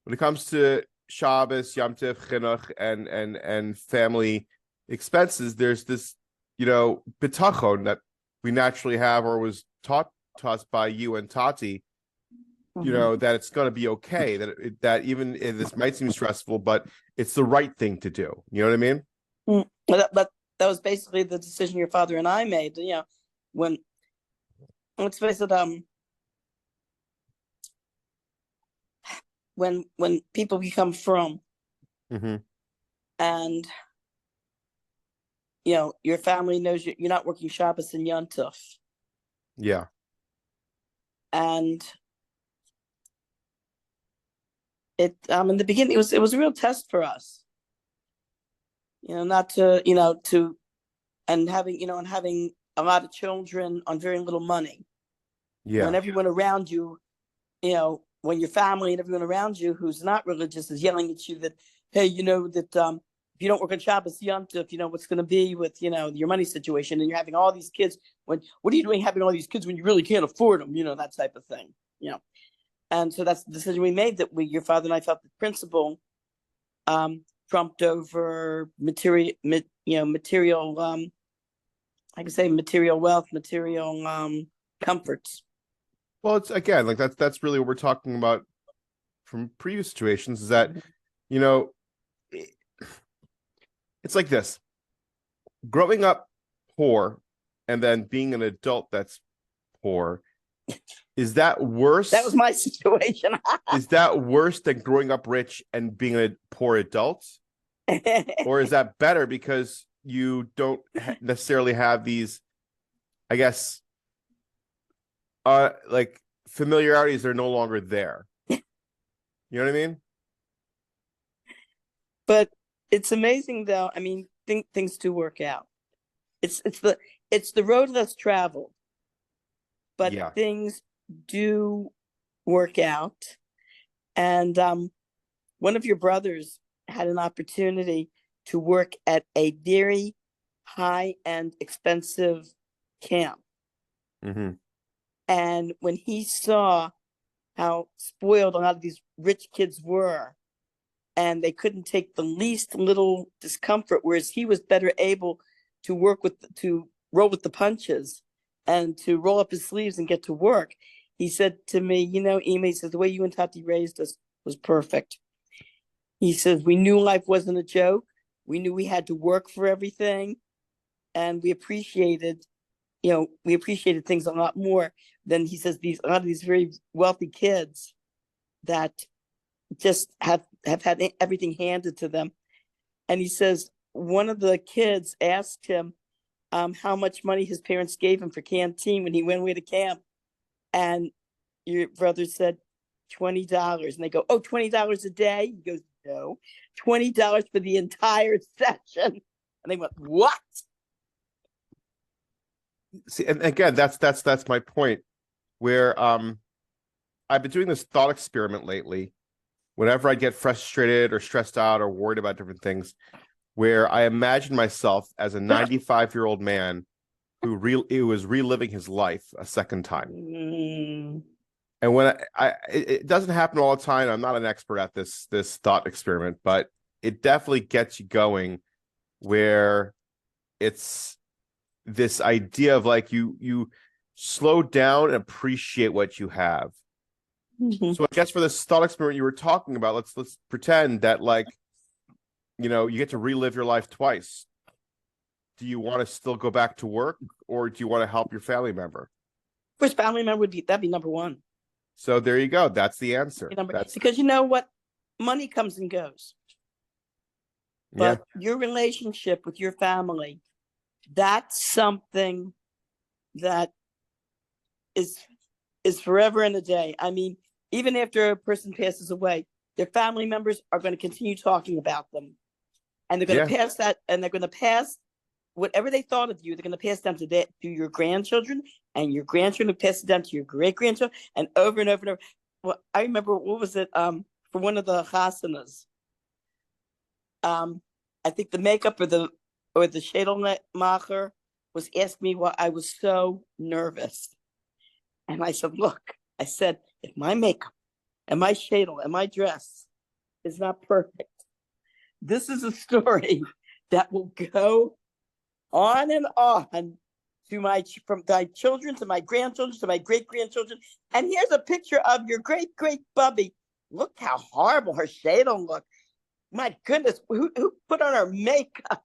when it comes to Shabbos, Yom Tov, Chinuch, and family expenses, there's this, bitachon that we naturally have, or was taught to us by you and Tati, that it's going to be okay, that even if this might seem stressful, but it's the right thing to do. You know what I mean? But that was basically the decision your father and I made. When let's face it, when people become from, and your family knows you're not working Shabbos and Yom Tov. Yeah. And it in the beginning it was a real test for us. Not to and having a lot of children on very little money. Yeah. When everyone around you, when your family and everyone around you who's not religious is yelling at you that, hey, that if you don't work on Shabbos, Yom Tov, what's going to be with, your money situation, and you're having all these kids. What are you doing having all these kids when you really can't afford them? That type of thing. And so that's the decision we made, that your father and I felt the principle trumped over material, I can say material wealth, material comforts. Well, it's again, like that's really what we're talking about from previous situations, is that, it's like this: growing up poor and then being an adult that's poor, is that worse? That was my situation. Is that worse than growing up rich and being a poor adult? Or is that better because you don't necessarily have these, I guess, like familiarities are no longer there? You know what I mean? But it's amazing, though. I mean, things do work out. It's the road less traveled, but things do work out. And one of your brothers had an opportunity to work at a very high-end, expensive camp. And when he saw how spoiled a lot of these rich kids were, and they couldn't take the least little discomfort, whereas he was better able to roll with the punches and to roll up his sleeves and get to work. He said to me, Ema, he says, the way you and Tati raised us was perfect. He says, we knew life wasn't a joke. We knew we had to work for everything. And we appreciated things a lot more than, he says, a lot of these very wealthy kids that just have had everything handed to them. And he says, one of the kids asked him how much money his parents gave him for canteen when he went away to camp. And your brother said, $20. And they go, oh, $20 a day? He goes, no, $20 for the entire session. And they went, what? See, and again, that's my point, where I've been doing this thought experiment lately. Whenever I get frustrated or stressed out or worried about different things, where I imagine myself as a 95-year-old man who was reliving his life a second time. And when it doesn't happen all the time. I'm not an expert at this thought experiment, but it definitely gets you going, where it's this idea of like you slow down and appreciate what you have. So I guess for this thought experiment you were talking about, let's pretend that, like, you get to relive your life twice. Do you want to still go back to work, or do you want to help your family member? Which family member that'd be number one. So there you go. That's the answer. Because you know what? Money comes and goes. But your relationship with your family, that's something that is forever and a day. I mean, even after a person passes away, their family members are going to continue talking about them. And they're going to pass that, and they're going to pass whatever they thought of you, they're going to pass down to your grandchildren, and your grandchildren will pass it down to your great-grandchildren, and over and over and over. Well, I remember, what was it, for one of the chasanas, I think the makeup or the shedelmacher was asking me why I was so nervous. And I said, look, if my makeup and my shadel and my dress is not perfect. This is a story that will go on and on from my children to my grandchildren to my great grandchildren. And here's a picture of your great great Bubby. Look how horrible her shade don't look. My goodness, who put on her makeup?